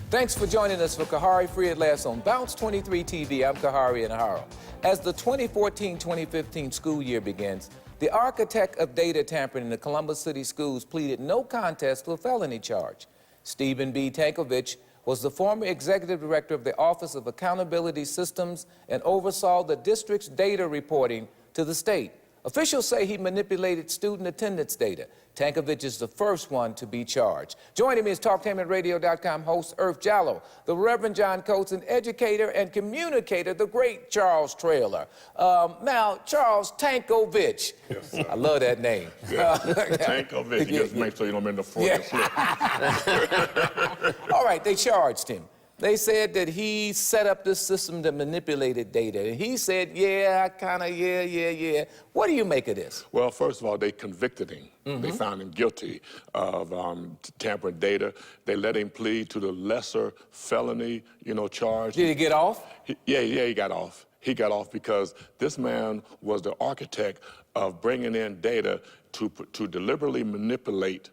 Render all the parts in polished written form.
Thanks for joining us for Khari Free at Last on Bounce23 TV. I'm Khari Enaharo. As the 2014-2015 school year begins, the architect of data tampering in the Columbus City schools pleaded no contest to a felony charge. Stephen B. Tankovich was the former executive director of the Office of Accountability Systems and oversaw the district's data reporting to the state. Officials say he manipulated student attendance data. Tankovich is the first one to be charged. Joining me is TalkTainmentRadio.com host Jallow, the Reverend John Coates, an educator and communicator, the great Charles Traylor. Now, Charles Tankovich. Yes, sir. I love that name. Yeah. Tankovich. You just make sure you don't make the Freudian slip. All right, they charged him. They said that he set up this system that manipulated data. And he said, yeah. What do you make of this? Well, first of all, they convicted him. They found him guilty of tampering data. They let him plead to the lesser felony, charge. Did he get off? He got off. He got off because this man was the architect of bringing in data to deliberately manipulate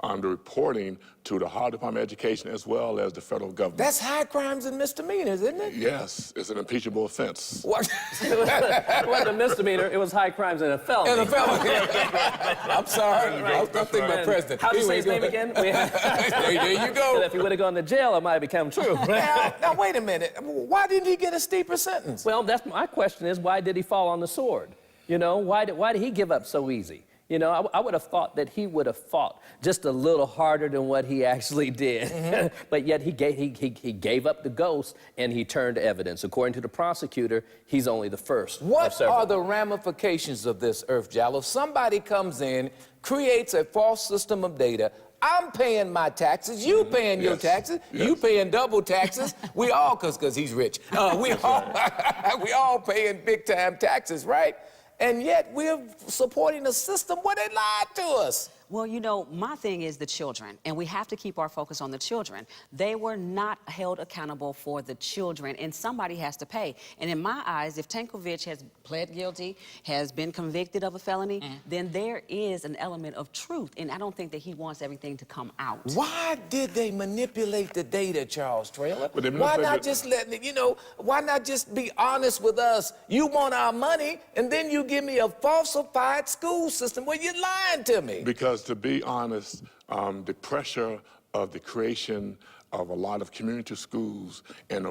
the reporting to the Ohio Department of Education as well as the federal government. That's high crimes and misdemeanors, isn't it? Yes, it's an impeachable offense. What? It wasn't a misdemeanor, it was high crimes and a felony. And a felony. I'm sorry. I was thinking about president. How'd you say his name again? There you go. But if he would have gone to jail, it might have become true. Now, wait a minute. Why didn't he get a steeper sentence? Well, that's my question is, why did he fall on the sword? Why did he give up so easy? I would have thought that he would have fought just a little harder than what he actually did. But yet he gave up the ghost and he turned evidence. According to the prosecutor, he's only the first. What are the ramifications of this, Jallow? If somebody comes in, creates a false system of data, I'm paying my taxes, you paying your taxes, you paying double taxes. We all, because he's rich, we all paying big time taxes, right? And yet we're supporting a system where they lied to us. Well, my thing is the children, and we have to keep our focus on the children. They were not held accountable for the children, and somebody has to pay. And in my eyes, if Tankovich has pled guilty, has been convicted of a felony, then there is an element of truth, and I don't think that he wants everything to come out. Why did they manipulate the data, Charles Traylor? Why not just why not just be honest with us? You want our money, and then you give me a falsified school system where you're lying to me. Because to be honest, the pressure of the creation of a lot of community schools and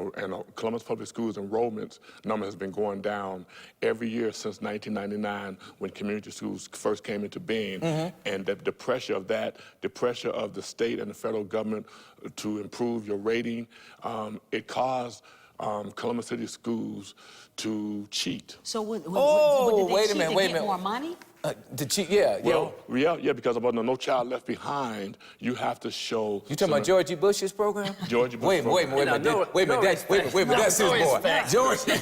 Columbus Public Schools enrollments number has been going down every year since 1999 when community schools first came into being. And the pressure of that, the pressure of the state and the federal government to improve your rating, it caused Columbus City schools to cheat. So would they wait a cheat minute, to wait a get minute. more money? To cheat, Because about the No Child Left Behind, you have to show. You talking about Georgie Bush's program? Georgie Bush. Wait a minute. That's his boy. Georgie.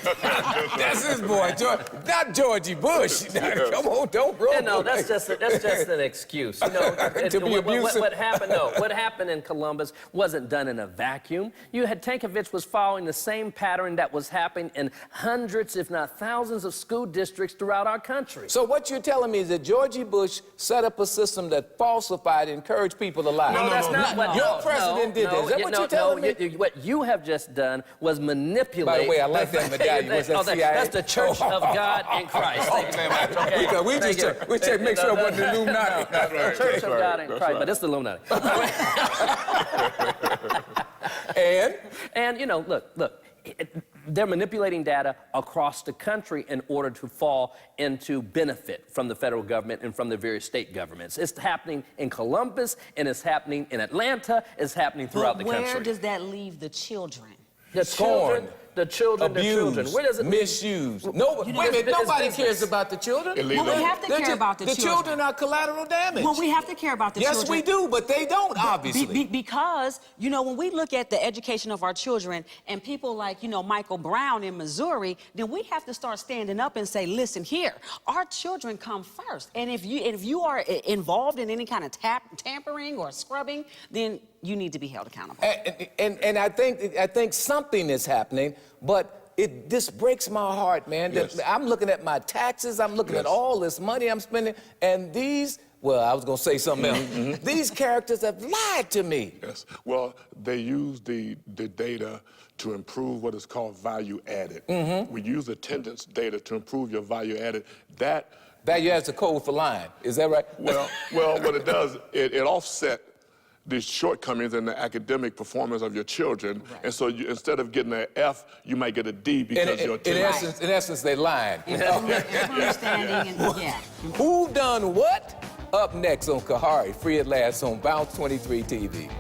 That's his boy. Not Georgie Bush. Come on, don't roll. No, that's just an excuse. To be abusive. What happened? No, what happened in Columbus wasn't done in a vacuum. Tankovich was following the same pattern that was happening in hundreds, if not thousands, of school districts throughout our country. So what you're telling me is that Georgie Bush set up a system that falsified, encouraged people to lie. No, that's not what your president did. Is that what you're telling me? What you have just done was manipulate. By the way, I like that medallion. Was that CIA? That's the Church of God in Christ. We check, make sure it wasn't the Illuminati. The Church of God in Christ, but it's the Illuminati. And look. They're manipulating data across the country in order to fall into benefit from the federal government and from the various state governments. It's happening in Columbus, and it's happening in Atlanta, it's happening throughout the country. Where does that leave the children? The children. Abused, Where does it misused. Wait a minute, nobody cares about the children. Well, we have to care about the children. The children are collateral damage. Well, we have to care about the children. Yes, we do, but they don't, obviously. Because, when we look at the education of our children and people like, Michael Brown in Missouri, then we have to start standing up and say, listen here, our children come first. And if you are involved in any kind of tampering or scrubbing, then you need to be held accountable. And I think something is happening, but this breaks my heart, man. Yes. I'm looking at my taxes, I'm looking at all this money I'm spending, and these, well, I was gonna say something else. These characters have lied to me. Yes. Well, they use the data to improve what is called value added. We use attendance data to improve your value added. That Value adds a code for lying. Is that right? well, what it does, it offset the shortcomings in the academic performance of your children, and so instead of getting an F, you might get a D because your attendance. In essence, they lying. Understanding and Who done what? Up next on Khari, free at last on Bounce23 TV.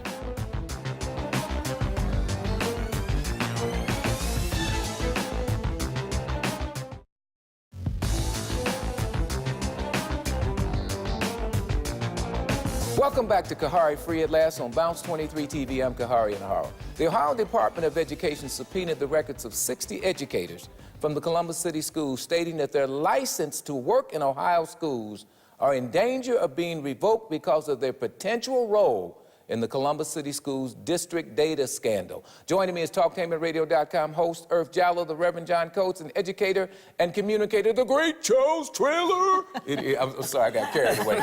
Welcome back to Khari, free at last on Bounce23 TV. I'm Khari Enaharo. The Ohio Department of Education subpoenaed the records of 60 educators from the Columbus City Schools, stating that their license to work in Ohio schools are in danger of being revoked because of their potential role in the Columbus City Schools district data scandal. Joining me is TalkTainmentRadio.com host Earth Jallow, the Reverend John Coates, and educator and communicator, the great Charles Traylor. I'm sorry, I got carried away.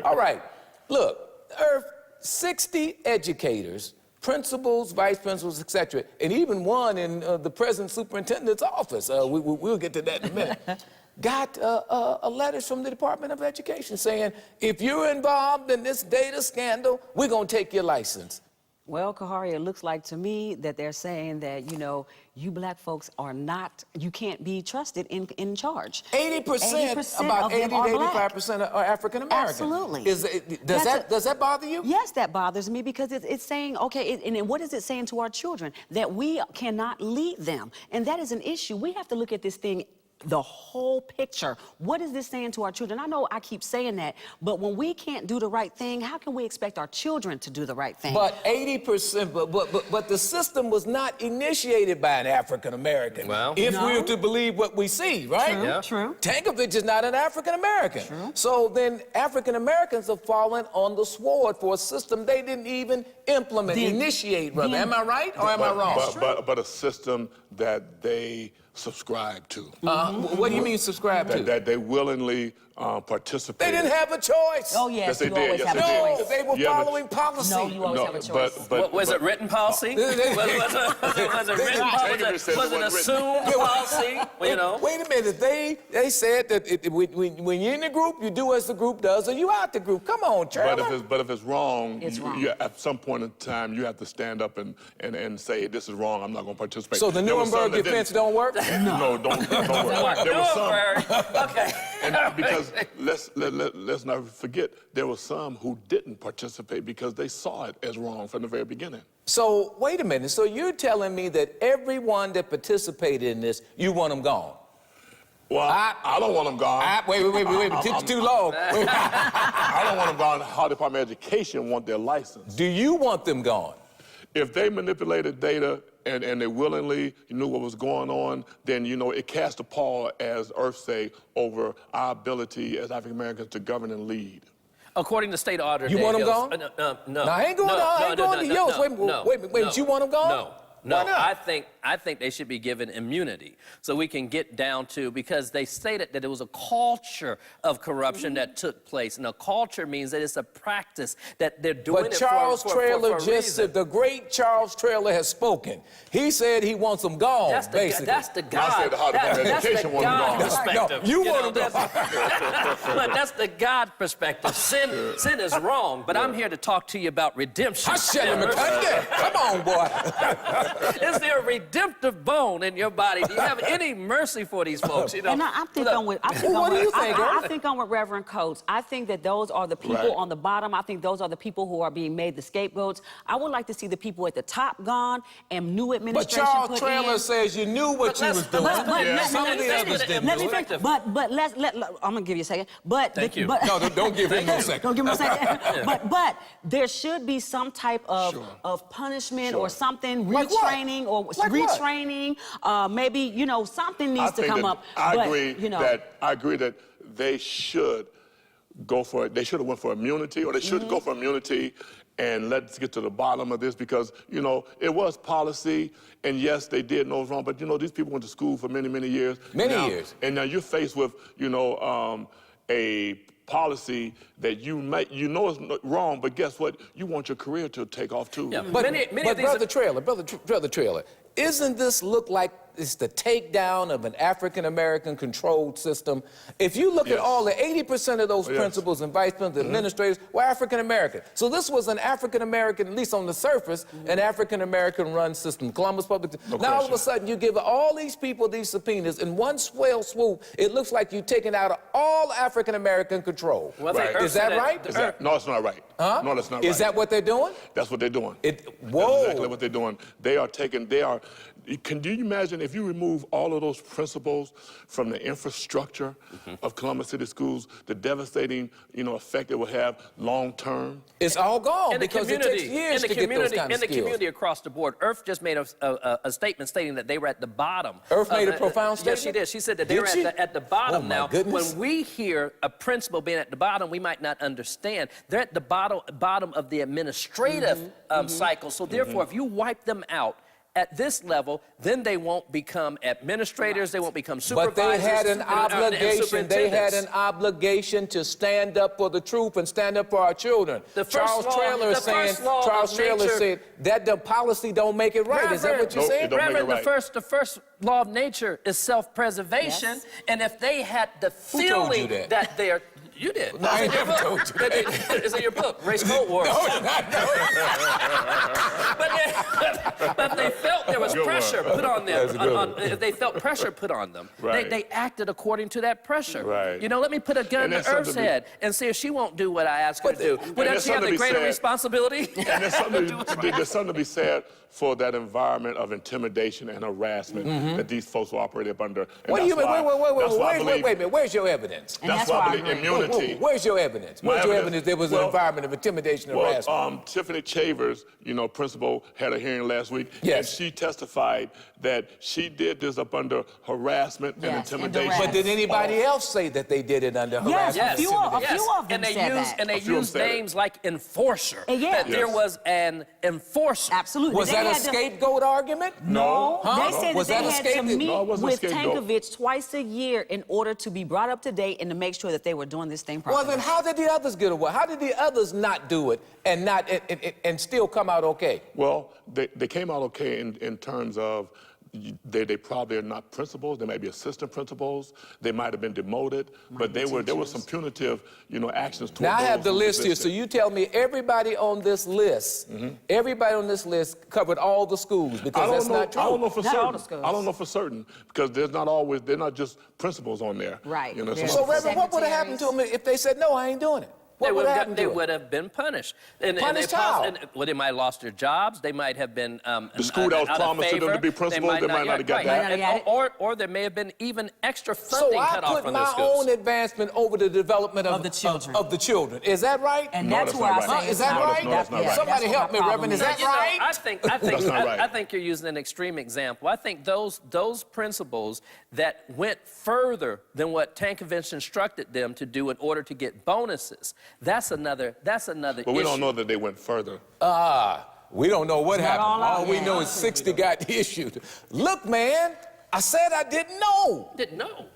All right, look, Earth, 60 educators, principals, vice principals, etc., and even one in the present superintendent's office. We'll get to that in a minute. Got a letter from the Department of Education saying, if you're involved in this data scandal, we're going to take your license. Well, Khari, it looks like to me that they're saying that, you know, you black folks are not, you can't be trusted in charge. 80%, about 80 to 85% are African American. Absolutely. Does that bother you? Yes, that bothers me because it's saying, okay, and what is it saying to our children? That we cannot lead them. And that is an issue. We have to look at this thing, the whole picture. What is this saying to our children? I know I keep saying that, but when we can't do the right thing, how can we expect our children to do the right thing? But 80%, but the system was not initiated by an African American. Well, if we were to believe what we see, right? True, Yeah. true. Tankovich is not an African American. True. So then African Americans have fallen on the sword for a system they didn't even implement, initiate, brother. Am I right or am I wrong? But a system that they subscribe to. What do you mean subscribe to? That they willingly participate. They didn't have a choice. Oh, yes, they you did. always Yes, have they a did. choice. They were following policy. No, you always have a choice. Was it written policy? was it written policy? Was it assumed policy? Well, you know. Wait a minute. They said that when you're in the group, you do as the group does, or you out the group. Come on, Traylor. But if it's wrong, It's wrong. You, at some point in time, you have to stand up and say, this is wrong, I'm not going to participate. So the Nuremberg defense don't work? No, don't work. There was some. Okay. And because let's not forget, there were some who didn't participate because they saw it as wrong from the very beginning. So wait a minute. So you're telling me that everyone that participated in this, you want them gone? Well, I don't want them gone. Wait. It's too long. I don't want them gone. How the Department of Education want their license. Do you want them gone? If they manipulated data and they willingly knew what was going on, then, you know, it cast a pall, as Earth say, over our ability as African Americans to govern and lead. According to state auditor, You want them gone? No. No, I ain't going to yours. Wait, you want them gone? No. Why not? I think they should be given immunity so we can get down to, because they stated that it was a culture of corruption that took place, and a culture means that it's a practice that they're doing. But Charles Traylor just said, the great Charles Traylor has spoken. He said he wants them gone, basically. That's the God. I said the Department of Education want them gone. Perspective. No, you want them gone. But that's the God perspective. Sin is wrong, but I'm here to talk to you about redemption. Come on, boy. Is there a redemptive bone in your body? Do you have any mercy for these folks? You know, And I think I'm with Reverend Coates. I think that those are the people on the bottom. I think those are the people who are being made the scapegoats. I would like to see the people at the top gone and new administration But put Charles Traylor says you knew what you was doing. Some of the others didn't do it. But I'm gonna give you a second. Thank you. No, don't give him no second. Don't give him a second. But there should be some type of punishment or something, retraining or retraining. Maybe, you know, something needs to come up. I agree that they should go for it. They should have went for immunity, or they should go for immunity and let's get to the bottom of this, because, you know, it was policy, and yes, they did know it was wrong, but, you know, these people went to school for many, many years. Many years. And now you're faced with, you know, a policy that you know is wrong, but guess what? You want your career to take off too. Yeah, But, many of these Brother Traylor, isn't this look like it's the takedown of an African-American controlled system? If you look at all the 80% of those principals and vice principals, administrators were African-American. So this was an African-American, at least on the surface, an African-American run system. Columbus Public. Now all of a sudden you give all these people these subpoenas in one swell swoop. It looks like you're taking out all African-American control. Well, Is that right? No, it's not right. Huh? No, that's not right. Is that what they're doing? That's what they're doing. Whoa. That's exactly what they're doing. Can you imagine if you remove all of those principles from the infrastructure of Columbus City Schools, the devastating, you know, effect it will have long term? It's all gone in the because community, it takes years to get those kind of in the skills. community across the board, IRF just made a statement stating that they were at the bottom. IRF made a profound statement? Yes, she did. She said that they were at the bottom. Oh, my now. goodness. When we hear a principal being at the bottom, we might not understand. They're at the bottom of the administrative cycle. So therefore, if you wipe them out at this level, then they won't become administrators, they won't become supervisors. But they had an obligation. They had superintendents. an obligation to stand up for the truth and stand up for our children. Charles Traylor is saying. Charles Traylor said that the policy don't make it right. Is that what you're saying? Reverend, the first law of nature is self-preservation, and if they had the feeling that they're You did. No, I never told you that. It's in your book, Race Coat Wars. No, not but they felt there was pressure put on them. They felt pressure put on them. They acted according to that pressure. Right. You know, let me put a gun to Earth's head and see if she won't do what I ask her to do. Wouldn't she have the greater responsibility? And there's something to be said for that environment of intimidation and harassment that these folks will operate up under. What do you mean? Wait a minute. Where's your evidence? That's why I believe immunity. Where's your evidence? Where's your evidence there was an environment of intimidation and harassment? Tiffany Chavers, you know, principal, had a hearing last week. Yes. And she testified that she did this up under harassment and intimidation. But did anybody else say that they did it under harassment? Yes, and intimidation? a few of them said that. And they used names like enforcer. That there was an enforcer. Absolutely. Was that a scapegoat argument? No. They said Was that that they a had to meet with scapegoat. Tankovich twice a year in order to be brought up to date and to make sure that they were doing this thing properly. Well, then how did the others get away? How did the others not do it and still come out okay? Well, they came out okay in terms of they probably are not principals. They might be assistant principals. They might have been demoted, but there were some punitive, you know, actions toward Now I have the those list here, so you tell me everybody on this list, everybody on this list covered all the schools, because that's not true. I don't know for Not certain. all the schools. I don't know for certain, because they're not just principals on there. Right. You know, So, Reverend, what would have happened to them if they said, no, I ain't doing it? What would have happened to They them? would have been punished. Punished how? Well, they might have lost their jobs. They might have been The school that was promised to them to be principals, they might not have got that. Or there may have been even extra funding cut off from those So I put my schools. own advancement over the development of the children. Of the children. Is that right? And No, that's that's where not I right. say Is that right? No, that's not right. Somebody help me, Reverend. Is that right? That's not right. I think you're using an extreme example. I think those principals that went further than what Tankovich instructed them to do in order to get bonuses, that's another But we don't know that they went further. We don't know what happened. All we yeah. know is 60 got issued. Look, man, I said I didn't know. Didn't know.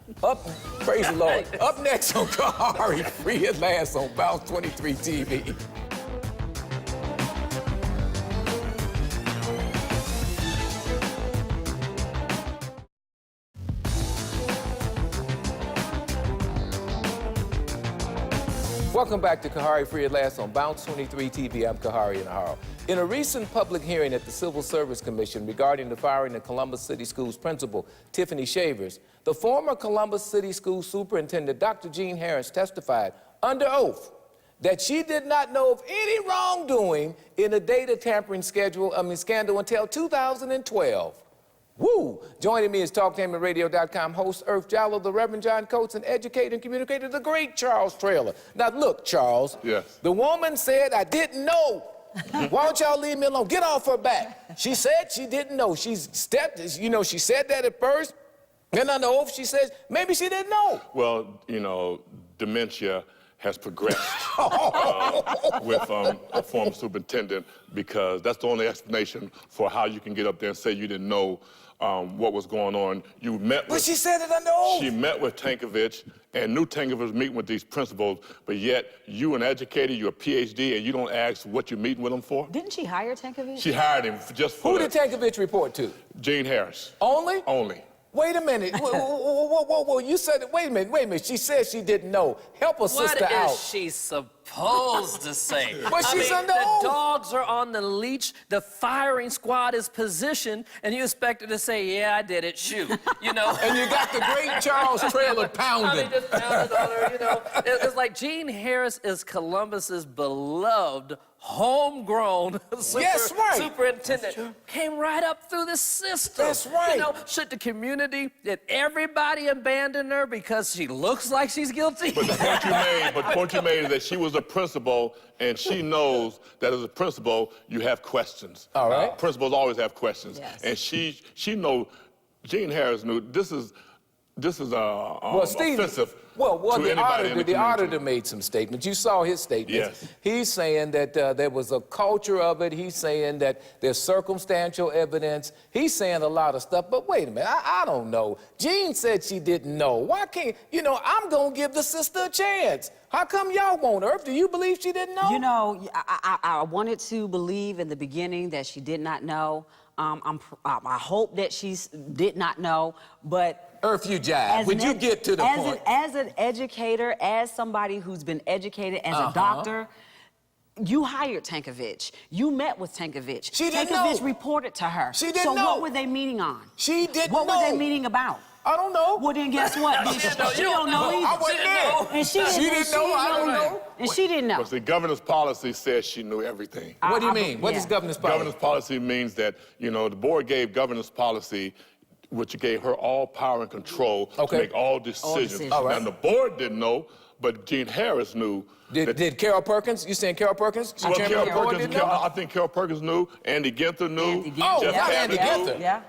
Praise the Lord. Up next on Khari, free at last on Bounce23 TV. Welcome back to Khari Free at Last on Bounce23 TV. I'm Khari Enaharo. In a recent public hearing at the Civil Service Commission regarding the firing of Columbus City Schools principal Tiffany Chavers, the former Columbus City School Superintendent Dr. Jean Harris testified under oath that she did not know of any wrongdoing in the data tampering scandal until 2012. Woo! Joining me is TalkTainmentRadio.com host Jallow, the Reverend John Coates, and educator and communicator, the great Charles Traylor. Now look, Charles. Yes. The woman said, I didn't know. Why don't y'all leave me alone? Get off her back. She said she didn't know. She said that at first. Then on the oath she says, maybe she didn't know. Well, you know, dementia has progressed with a former superintendent, because that's the only explanation for how you can get up there and say you didn't know what was going on. You met with... But she said it under oath. She met with Tankovich and knew Tankovich was meeting with these principals, but yet you an educator, you're a PhD, and you don't ask what you're meeting with them for? Didn't she hire Tankovich? She hired him just for Who did Tankovich report to? Gene Harris. Only? Only. Wait a minute. Whoa. You said, wait a minute. She said she didn't know. Help a sister out. What is she supposed to say? But she's under the oath. dogs are on the leash, the firing squad is positioned, and you expect her to say, yeah, I did it, shoot, you know? And you got the great Charles Traylor pounding. Just pounded on her, you know? It's like Gene Harris is Columbus's beloved, homegrown superintendent. Came right up through the system. That's right. You know, should the community, did everybody abandon her because she looks like she's guilty? But the point you made is that she was a principal, and she knows that as a principal, you have questions. All right. Principals always have questions. Yes. And she know, Gene Harris knew this is offensive to anybody in the the community. auditor made some statements. You saw his statements. Yes. He's saying that there was a culture of it. He's saying that there's circumstantial evidence. He's saying a lot of stuff. But wait a minute, I don't know. Jean said she didn't know. Why can't, I'm going to give the sister a chance. How come y'all won't, Irv? Do you believe she didn't know? You know, I wanted to believe in the beginning that she did not know. I hope that she did not know, but... Irv, you jive. Would you get to the point? As an educator, as somebody who's been educated, as a doctor, you hired Tankovich. You met with Tankovich. She didn't know. Tankovich reported to her. She didn't know. So what know. were they meeting on? She didn't What know. were they meeting about? I don't know. Well, then guess what? She don't know either. I wasn't there. And she didn't know. I don't know. And she didn't know. But the governor's policy says she knew everything. What do you mean? What is governor's policy? Governor's policy means that, the board gave governor's policy, which gave her all power and control to make all decisions. All right. And the board didn't know, but Gene Harris knew. Did Carol Perkins? You saying Carol Perkins? Well, I think Carol Perkins knew. Andy Ginther knew. Jeff Andy Ginther. Yeah.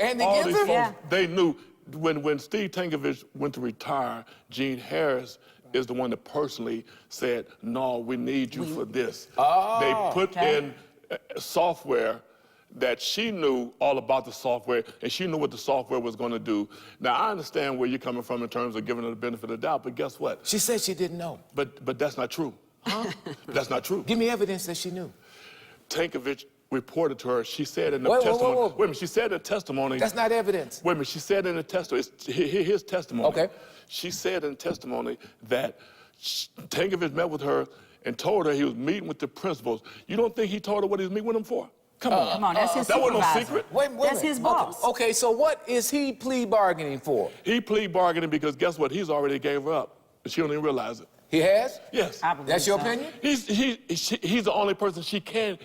Andy All these Ginther? folks, they knew. When Steve Tankovich went to retire, Gene Harris is the one that personally said, no, we need you for this. They put in software that she knew all about the software, and she knew what the software was going to do. Now, I understand where you're coming from in terms of giving her the benefit of the doubt, but guess what? She said she didn't know. But that's not true. Huh? That's not true. Give me evidence that she knew. Tankovich reported to her, she said in the testimony. Wait a minute, she said in the testimony. That's not evidence. Wait a minute, she said in the testimony, his testimony. Okay. She said in the testimony that Tankovich met with her and told her he was meeting with the principals. You don't think he told her what he was meeting with them for? Come on, that's his that wasn't no secret. Wait, that's his boss. Okay, so what is he plea bargaining for? He plea bargaining because guess what? He's already gave her up. She don't even realize it. He has? Yes. That's your opinion? He's the only person he can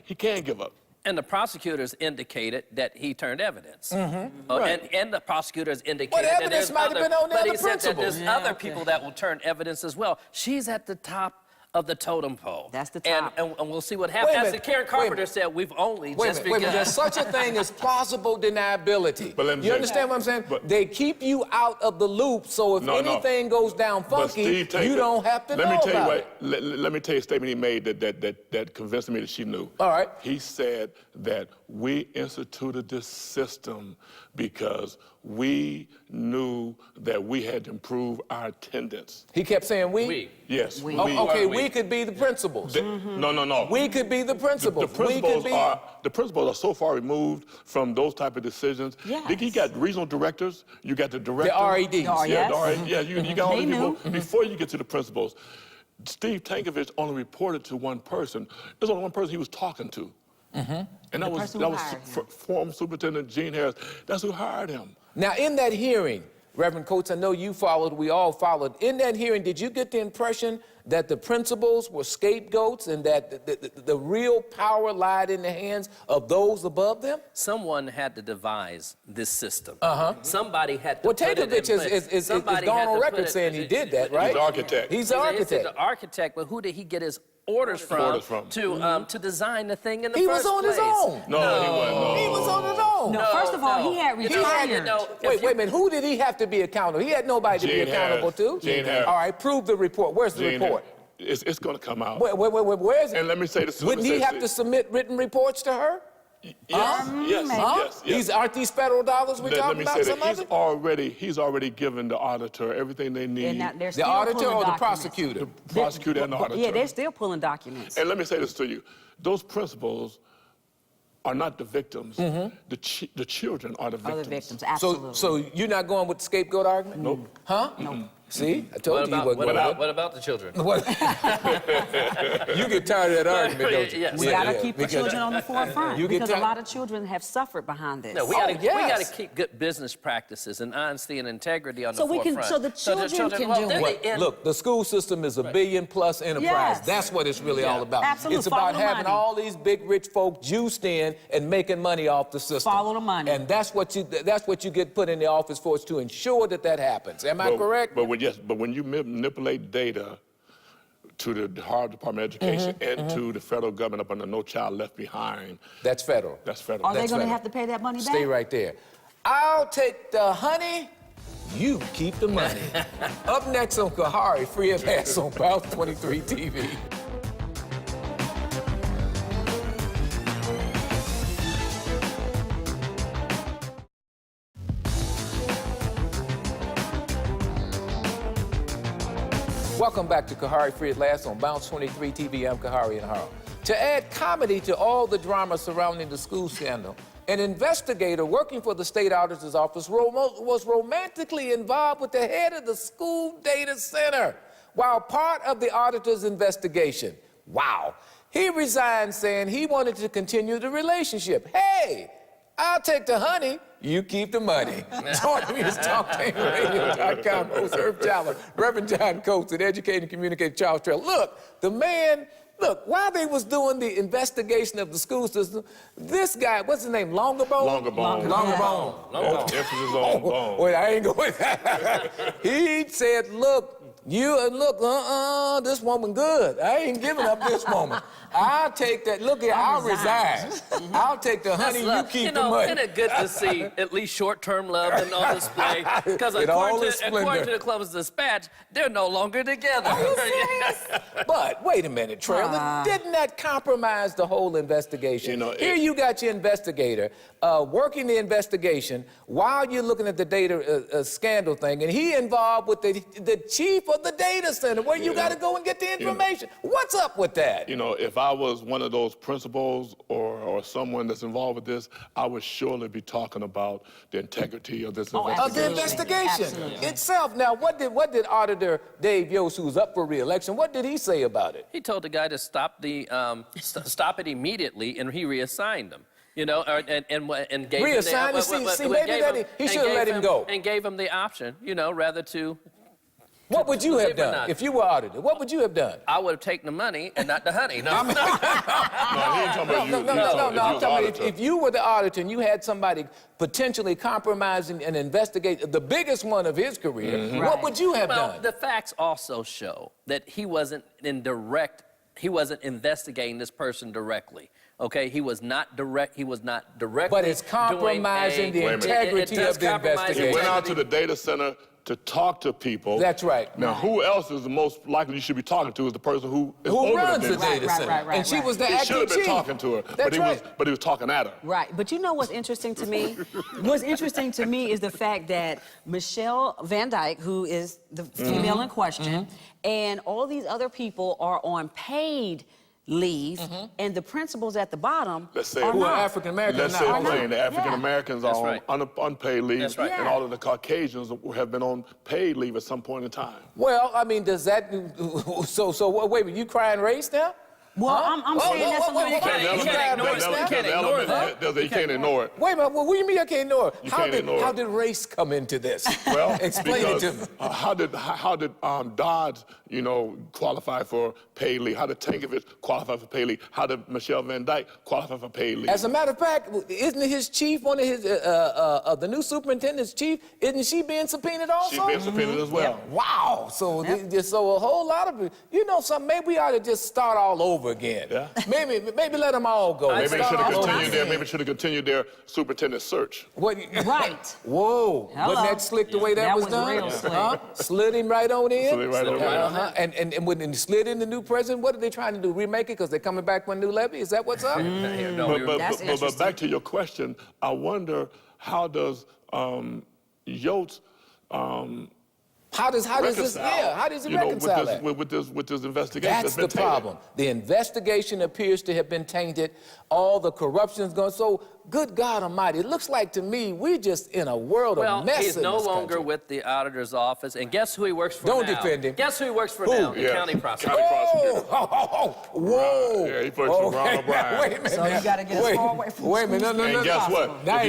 give up. And the prosecutors indicated that he turned evidence. Right. And the prosecutors indicated But that evidence there's might have been on the but other he said that principals. there's other people that will turn evidence as well. She's at the top of the totem pole. That's the top. And we'll see what happens. As Karen Carpenter said, we've only just begun. There's such a thing as plausible deniability. But let me You say- understand what I'm saying? But- They keep you out of the loop, so if anything goes down But funky, Steve, you don't have to know about it. Let me tell you a statement he made that convinced me that she knew. All right. He said that we instituted this system because we knew that we had to improve our attendance. He kept saying we? We. Yes. We. Okay, we could be the principals. No. We could be the principals. The principals are so far removed from those type of decisions. Yes. You got regional directors, you got the director. The RADs. Yeah, the RAD, you got all They the people knew. before you get to the principals. Steve Tankovich only reported to one person. There's only one person he was talking to. And that was former Superintendent Gene Harris. That's who hired him. Now, in that hearing, Reverend Coates, I know you followed, we all followed. In that hearing, did you get the impression that the principals were scapegoats and that the real power lied in the hands of those above them? Someone had to devise this system. Somebody had to Well, put it in Tankovich place. is gone on record saying he did that, right? He's the architect. He's the He's architect. the architect, but who did he get his orders from, to design the thing in the first place. He was on his own. No, he wasn't. No. He was on his own. No, first of all, he had retired. Wait a minute. Who did he have to be accountable? He had nobody to be accountable to. Jane Harris. All right, prove the report. Where's the report? It's going to come out. Where is it? And let me say this. Wouldn't he have to submit written reports to her? Yes. Aren't these federal dollars we're talking about? Let me say that he's already given the auditor everything they need. The auditor or the prosecutor? The prosecutor and the auditor. Yeah, they're still pulling documents. And let me say this to you. Those principals are not the victims. The children are the victims. Other victims, absolutely. So you're not going with the scapegoat argument? Nope. Huh? Nope. See? I told you he wasn't going What about the children? You get tired of that argument, don't you? Yes. We got to keep the children on the forefront You get because a tired- lot of children have suffered behind this. No, we got yes. to keep good business practices and honesty and integrity on the So we forefront. can- so the children can do they're what? the end- Look, the school system is a billion-plus enterprise. Yes. That's what it's really all about. Absolutely. It's about Follow the having money. all these big rich folk juiced in and making money off the system. Follow the money. And that's what you get put in the office for, is to ensure that happens. Am I correct? But when you manipulate data to the Harvard Department of Education and to the federal government up under No Child Left Behind. That's federal. That's federal. Are they That's going to federal. have to pay that money back? Stay right there. I'll take the honey, you keep the money. Up next on Khari, free at last on Bounce23 TV. Welcome back to Khari Free at Last on Bounce23 TV. I'm Khari Enaharo. To add comedy to all the drama surrounding the school scandal, an investigator working for the state auditor's office was romantically involved with the head of the school data center while part of the auditor's investigation. Wow. He resigned saying he wanted to continue the relationship. Hey, I'll take the honey, you keep the money. Joining me is TalkTameRadio.com host Herb Jallow, Reverend John Coates, and educator and communicator Charles Traylor. Look, the man, while they was doing the investigation of the school system, this guy, what's his name, Longerbone? Longerbone. Emphasis on bone. Wait, I ain't going. He said, look, this woman good. I ain't giving up this woman. I'll take that. Look here, I'll resign. I'll take the honey, you keep the money. Isn't it good to see at least short-term love and on display? Because according to the Columbus Dispatch, they're no longer together. Are you serious? But wait a minute, Traylor. Didn't that compromise the whole investigation? Here you got your investigator working the investigation while you're looking at the data scandal thing, and he involved with the chief of the data center where you got to go and get the information. What's up with that? If I was one of those principals or someone that's involved with this, I would surely be talking about the integrity of this investigation. Of the investigation itself. Now, what did Auditor Dave Yost, who's up for re-election, what did he say about it? He told the guy to stop it immediately, and he reassigned him. And gave reassigned him. He should have let him go. And gave him the option, rather to. What would you have done if you were audited? What would you have done? I would have taken the money and not the honey. No, he ain't talking about you. I'm talking about if you were the auditor and you had somebody potentially compromising and investigate the biggest one of his career, what would you have done? The facts also show that he wasn't investigating this person directly. Okay, he was not directly. But it's compromising the integrity of the investigation. He went out to the data center to talk to people. That's right. Now, who else is the most likely you should be talking to is the person who runs the data center. And she was the acting chief. He should have been talking to her, but he was talking at her. Right, but you know what's interesting to me? What's interesting to me is the fact that Michelle Van Dyke, who is the female in question, and all these other people are on paid leave, and the principals at the bottom who are African Americans. Let's say plain, the African Americans are on unpaid leave, and all of the Caucasians have been on paid leave at some point in time. Well, I mean, does that? So wait a minute, you crying race now? Well, I'm saying that's something you can't You can't ignore it. You can't ignore that. You can't ignore it. Wait a minute, what do you mean I can't ignore it? You can't ignore it. How did race come into this? Well, explain it to me. How did Dodge, qualify for paid leave? How did Tankovich qualify for paid leave? How did Michelle Van Dyke qualify for paid leave? As a matter of fact, isn't his chief, one of his, the new superintendent's chief, isn't she being subpoenaed also? She's being subpoenaed as well. Wow, so so a whole lot of, something, maybe we ought to just start all over again. Yeah. Maybe let them all go. Maybe they should have continued there. Maybe should have continued their superintendent search. What, Right. Whoa, Hello. wasn't that slick the way that was done? Real slick. Slid him right on in. Slid right on in. And when he slid in the new president, what are they trying to do? Remake it because they're coming back with a new levy? Is that what's up? But back to your question, I wonder how does Yotes How does this? Yeah, how does he reconcile that? with this investigation? That's the problem. The investigation appears to have been tainted. All the corruption's gone. So, good God Almighty, it looks like to me we're just in a world of mess. He's in no this longer country. with the auditor's office, and guess who he works for Don't now? defend him. Guess who he works for now? The Yeah. county prosecutor. County prosecutor. Whoa! Yeah, he works for Ron O'Brien. Wait a minute. So you got to get as far away from Wait a minute, no. And guess what? Now If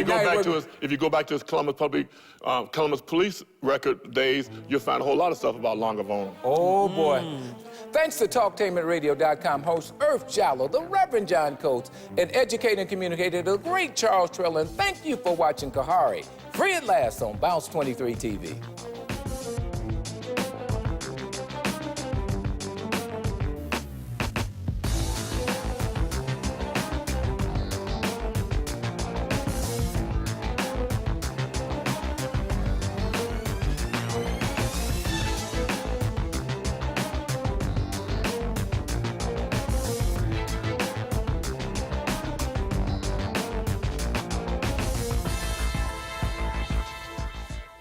you go back to his Columbus police record days, you'll find a whole lot of stuff about Longavone. Oh, boy. Thanks to TalkTainmentRadio.com host Earth Jallow, the Reverend John Coates, and educator and communicator, the great Charles Traylor. And thank you for watching Khari, free at last on Bounce23 TV.